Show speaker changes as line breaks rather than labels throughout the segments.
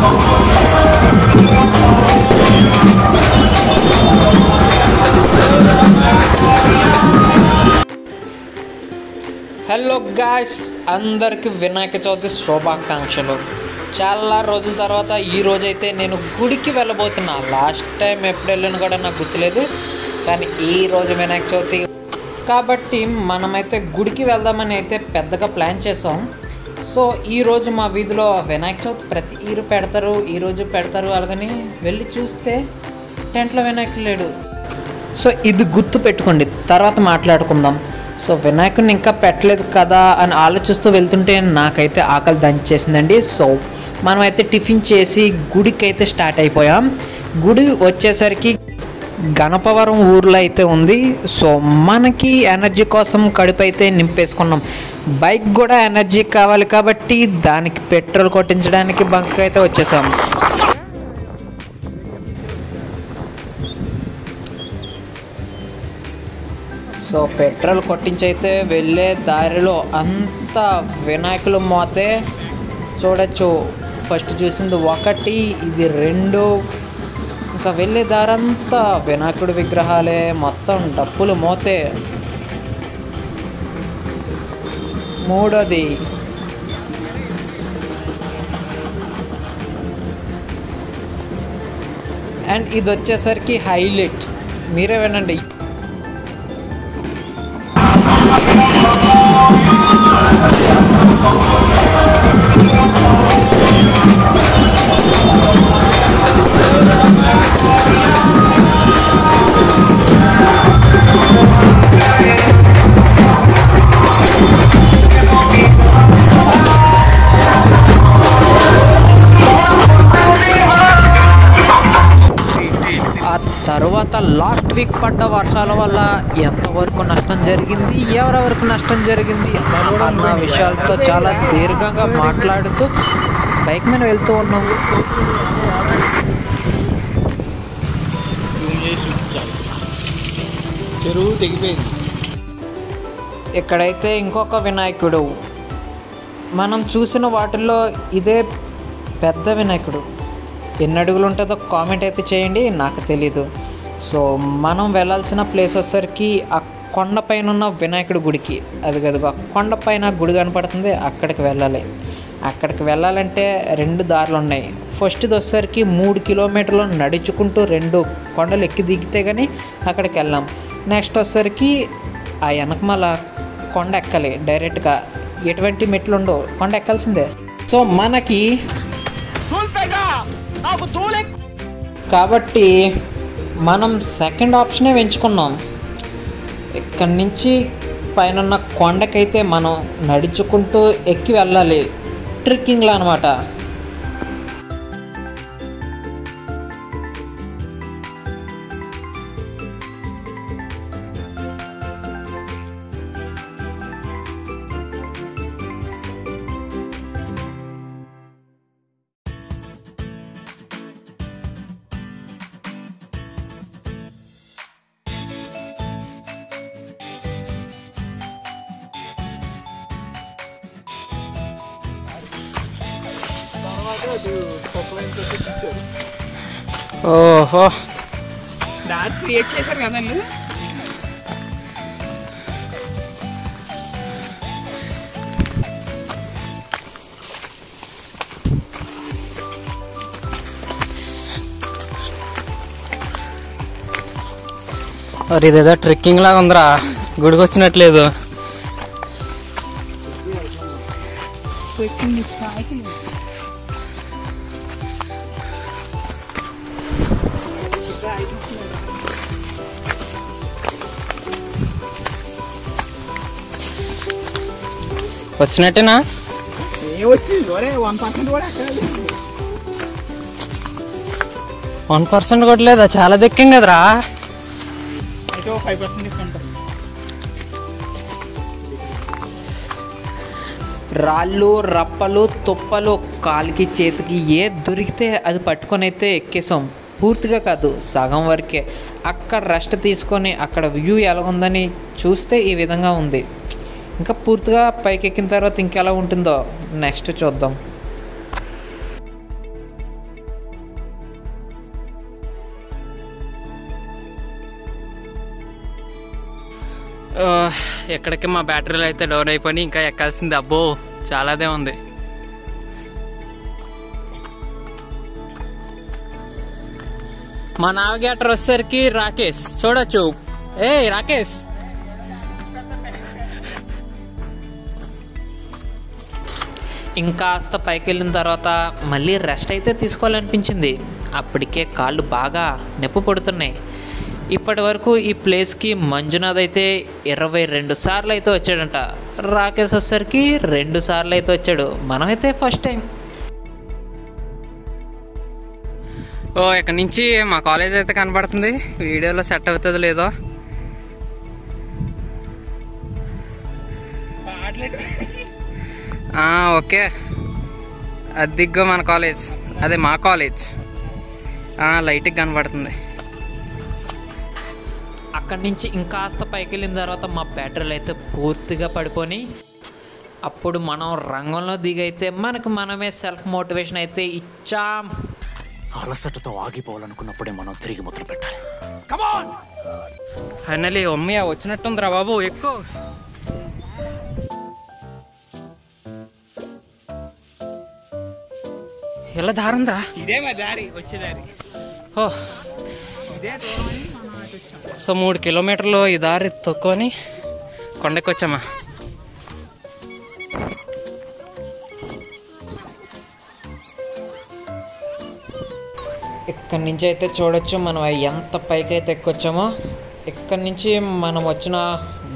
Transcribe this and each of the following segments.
Hello guys, అందరికి వినాయక చవితి శుభాకాంక్షలు. చాలా రోజుల తర్వాత ఈరోజైతే నేను గుడికి వెళ్ళబోతున్నా. లాస్ట్ టైం ఎప్పుడు వెళ్ళాను కూడా నాకు గుర్తులేదు, కానీ ఈరోజు వినాయక చవితి కాబట్టి మనమైతే గుడికి వెళ్దామని అయితే పెద్దగా ప్లాన్ చేసాం. సో ఈరోజు మా వీధిలో వినాయక చవితి ప్రతి ఇయర్ పెడతారు, ఈరోజు పెడతారు. అలాగని వెళ్ళి చూస్తే టెంట్లో వినాయకుడు లేడు. సో ఇది గుర్తు పెట్టుకోండి, తర్వాత మాట్లాడుకుందాం. సో వినాయకుడిని ఇంకా పెట్టలేదు కదా అని ఆలోచిస్తూ వెళ్తుంటే నాకైతే ఆకలి దంచేసిందండి. సో మనమైతే టిఫిన్ చేసి గుడికి అయితే స్టార్ట్ అయిపోయాం. గుడి వచ్చేసరికి గణపవరం ఊర్లో అయితే ఉంది. సో మనకి ఎనర్జీ కోసం కడుపు అయితే నింపేసుకున్నాం. బైక్ కూడా ఎనర్జీ కావాలి కాబట్టి దానికి పెట్రోల్ కొట్టించడానికి బంక్ అయితే వచ్చేసాం. సో పెట్రోల్ కొట్టించైతే వెళ్ళే దారిలో అంతా వినాయకులు మోతే చూడొచ్చు. ఫస్ట్ చూసింది ఒకటి, ఇది రెండు, ఇంకా వెళ్ళే దారంతా వినాయకుడి విగ్రహాలే, మొత్తం డప్పులు మోతే. మూడోది, అండ్ ఇది వచ్చేసరికి హైలైట్, మీరే వినండి. తర్వాత లాస్ట్ వీక్ పడ్డ వర్షాల వల్ల ఎంతవరకు నష్టం జరిగింది, ఎవరెవరికి నష్టం జరిగింది అన్న విషయాలతో చాలా దీర్ఘంగా మాట్లాడుతూ బైక్ మీద వెళ్తూ ఉన్నాం.
చెరువు తెగిపోయింది.
ఇక్కడైతే ఇంకొక వినాయకుడు, మనం చూసిన వాటిల్లో ఇదే పెద్ద వినాయకుడు. ఎన్ని అడుగులు ఉంటుందో కామెంట్ అయితే చేయండి, నాకు తెలీదు. సో మనం వెళ్ళాల్సిన ప్లేస్ వచ్చేసరికి ఆ కొండపైన ఉన్న వినాయకుడి గుడికి, అది కదుగో ఆ కొండపైన గుడి కనపడుతుంది, అక్కడికి వెళ్ళాలి. అక్కడికి వెళ్ళాలంటే రెండు దారులు ఉన్నాయి. ఫస్ట్ది వచ్చేసరికి 3 కిలోమీటర్లు నడుచుకుంటూ 2 కొండలు ఎక్కి దిగితే కానీ అక్కడికి వెళ్ళాం. నెక్స్ట్ వచ్చేసరికి ఆ వెనకమాల కొండ ఎక్కాలి డైరెక్ట్గా, ఎటువంటి మెట్లు ఉండవు, కొండ ఎక్కాల్సిందే. సో మనకి కాబట్టి మనం సెకండ్ ఆప్షనే ఎంచుకున్నాం. ఇక్కడి నుంచి పైన కొండకైతే మనం నడుచుకుంటూ ఎక్కి వెళ్ళాలి, ట్రెక్కింగ్లా అనమాట. ఓహో,
దారి క్రియేట్ చేశారు కదండి.
మరి ఇదేదో ట్రెక్కింగ్ లాగా ఉందిరా, గుడికి వచ్చినట్లేదు. వచ్చినట్టేనా? 1% కూడా లేదా? చాలా దెక్కిం కదరా.
అయితే 5% ఇస్తుంటాం.
రాళ్ళు, రప్పలు, తుప్పలు కాలికి చేతికి ఏ దొరికితే అది పట్టుకొని అయితే ఎక్కేసాం. పూర్తిగా కాదు, సగం వరకే. అక్కడ రెస్ట్ తీసుకొని అక్కడ వ్యూ ఎలా ఉందని చూస్తే ఈ విధంగా ఉంది. ఇంకా పూర్తిగా పైకి ఎక్కిన తర్వాత ఇంకెలా ఉంటుందో నెక్స్ట్ చూద్దాం.
ఎక్కడికి మా బ్యాటరీలు అయితే డౌన్ అయిపోయి ఇంకా ఎక్కాల్సింది అబ్బో చాలాదే ఉంది. మా నావిగేటర్ వచ్చేసరికి రాకేష్ చూడొచ్చు. ఏ రాకేష్,
ఇంకాస్త పైకి వెళ్ళిన తర్వాత మళ్ళీ రెస్ట్ అయితే తీసుకోవాలనిపించింది. అప్పటికే కాళ్ళు బాగా నొప్పి పడుతున్నాయి. ఇప్పటి వరకు ఈ ప్లేస్కి మంజునాథ్ అయితే 22 సార్లు అయితే వచ్చాడంట. రాకేష్ వచ్చేసరికి 2 సార్లు అయితే వచ్చాడు. మనమైతే ఫస్ట్ టైం.
ఇక్కడ నుంచి మా కాలేజ్ అయితే కనబడుతుంది. వీడియోలో సెట్ అవుతుంది లేదో. ఓకే, అదిగ్గో మన కాలేజ్, అదే మా కాలేజ్. లైట్గా కనబడుతుంది.
అక్కడి నుంచి ఇంకాస్త పైకి వెళ్ళిన తర్వాత మా బ్యాటరీలు అయితే పూర్తిగా పడిపోయి అప్పుడు మనం రంగంలో దిగైతే మనకు మనమే సెల్ఫ్ మోటివేషన్ అయితే ఇచ్చాం.
అలసటతో ఆగిపోవాలనుకున్నప్పుడే మనం తిరిగి మొదలు పెట్టాలి.
ఫైనలీ అమ్మయ్య వచ్చినట్టుందిరా బాబు, ఎక్కువ. ఎలా దారుందిరా?
ఇదే మా దారి, వచ్చే దారి.
ఓ
ఇదే దూరం అని మనం అటు వచ్చాం.
సో 3 కిలోమీటర్లు ఈ దారి తొక్కొని కొండకి వచ్చామా.
ఇక్కడి నుంచి అయితే చూడొచ్చు మనం ఎంత పైకి అయితే ఎక్కొచ్చామో. ఇక్కడి నుంచి మనం వచ్చిన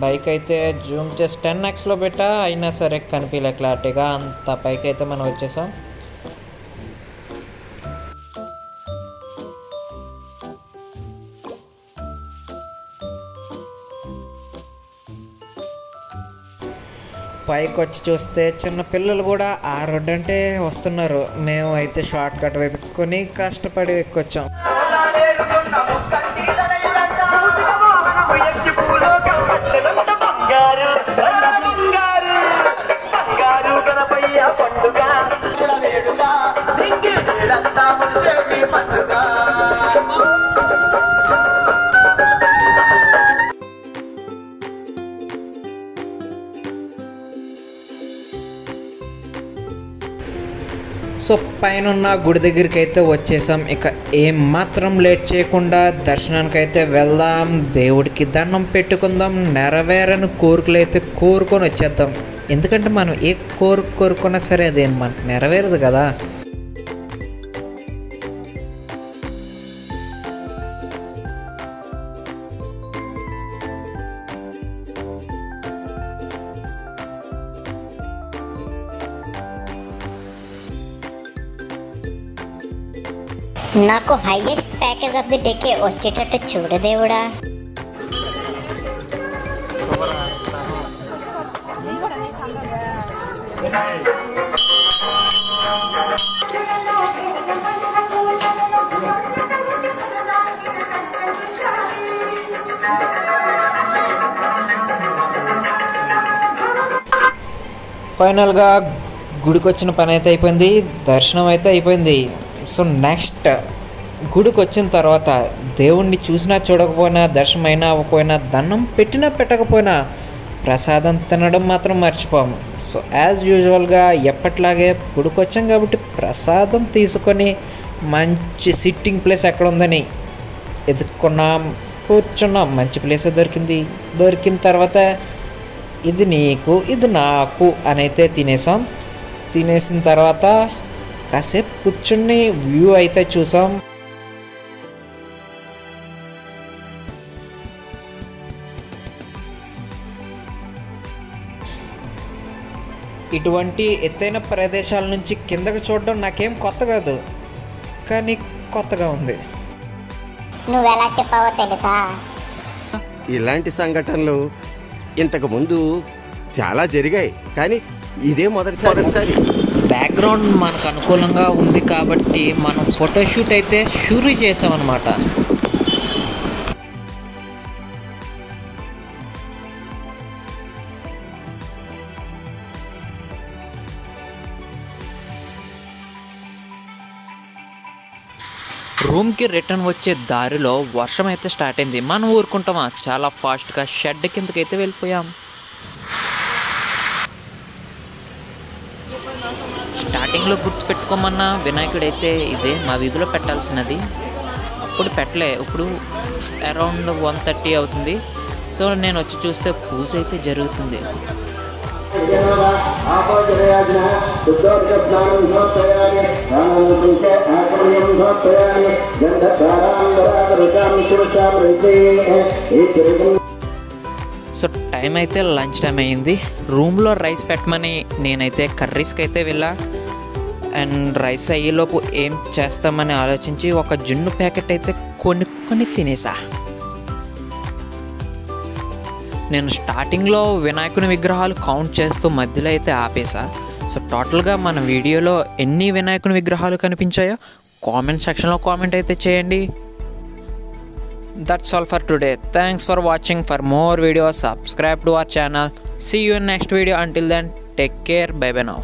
బైక్ అయితే జూమ్ చేసి 10x పెట్టా అయినా సరే కనిపించలే క్లారిటీగా. అంత పైకి అయితే మనం వచ్చేసాం. పైకి వచ్చి చూస్తే చిన్న పిల్లలు కూడా ఆ రోడ్డు అంటే వస్తున్నారు. మేము అయితే షార్ట్ కట్ వెతుక్కొని కష్టపడి ఎక్కొచ్చాం. సో పైన గుడి దగ్గరికి అయితే వచ్చేసాం. ఇక ఏం మాత్రం లేట్ చేయకుండా దర్శనానికి అయితే వెళ్దాం. దేవుడికి దండం పెట్టుకుందాం. నెరవేరని కోరికలు అయితే కోరుకొని వచ్చేద్దాం. ఎందుకంటే మనం ఏ కోరుకున్నా సరే అదేం మనకు నెరవేరదు కదా.
నాకు highest package of the decay వచ్చేటట్టు చూడు దేవుడా.
ఫైనల్గా గుడికి వచ్చిన పని అయితే అయిపోయింది. దర్శనం అయితే అయిపోయింది. సో నెక్స్ట్ గుడికి వచ్చిన తర్వాత దేవుణ్ణి చూసినా చూడకపోయినా, దర్శనం అయినా అవ్వకపోయినా, దండం పెట్టినా పెట్టకపోయినా ప్రసాదం తినడం మాత్రం మర్చిపోము. సో యాజ్ యూజువల్గా ఎప్పట్లాగే గుడికి వచ్చాం కాబట్టి ప్రసాదం తీసుకొని మంచి సిట్టింగ్ ప్లేస్ ఎక్కడ ఉందని ఎదుక్కున్నాం, కూర్చున్నాం. మంచి ప్లేస్ దొరికింది. దొరికిన తర్వాత ఇది నీకు ఇది నాకు అని అయితే తినేసాం. తినేసిన తర్వాత కాసేపు కూర్చుని వ్యూ అయితే చూసాం. ఇటువంటి ఎత్తైన ప్రదేశాల నుంచి కిందకు చూడడం నాకేం కొత్త కాదు, కానీ కొత్తగా ఉంది.
నువ్వెలా చెప్పావో తెలుసా?
ఇలాంటి సంఘటనలు ఇంతకు ముందు చాలా జరిగాయి, కానీ ఇదే మొదటిసారి.
బ్యాక్గ్రౌండ్ మనకు అనుకూలంగా ఉంది కాబట్టి మనం ఫోటోషూట్ అయితే షూరు చేసామన్నమాట. రూమ్కి రిటర్న్ వచ్చే దారిలో వర్షం అయితే స్టార్ట్ అయింది. మనం ఊరుకుంటామా, చాలా ఫాస్ట్గా షెడ్ కిందకైతే వెళ్ళిపోయాం. స్టార్టింగ్లో గుర్తుపెట్టుకోమన్న వినాయకుడైతే ఇదే మా వీధిలో పెట్టాల్సినది. అప్పుడు పెట్టలే, ఇప్పుడు అరౌండ్ 1:30 అవుతుంది. సో నేను వచ్చి చూస్తే పూజ అయితే జరుగుతుంది. సో టైం అయితే లంచ్ టైం అయ్యింది. రూమ్లో రైస్ పెట్టమని నేనైతే కర్రీస్కి అయితే వెళ్ళా. అండ్ రైస్ అయ్యేలోపు ఏం చేస్తామని ఆలోచించి ఒక జున్ను ప్యాకెట్ అయితే కొనుక్కొని తినేసా. నేను స్టార్టింగ్లో వినాయకుని విగ్రహాలు కౌంట్ చేస్తూ మధ్యలో అయితే ఆపేసా. సో టోటల్గా మన వీడియోలో ఎన్ని వినాయకుని విగ్రహాలు కనిపించాయో కామెంట్ సెక్షన్లో కామెంట్ అయితే చేయండి. That's all for today. Thanks for watching. For more videos, subscribe to our channel. See you in next video. Until then, take care. Bye bye now.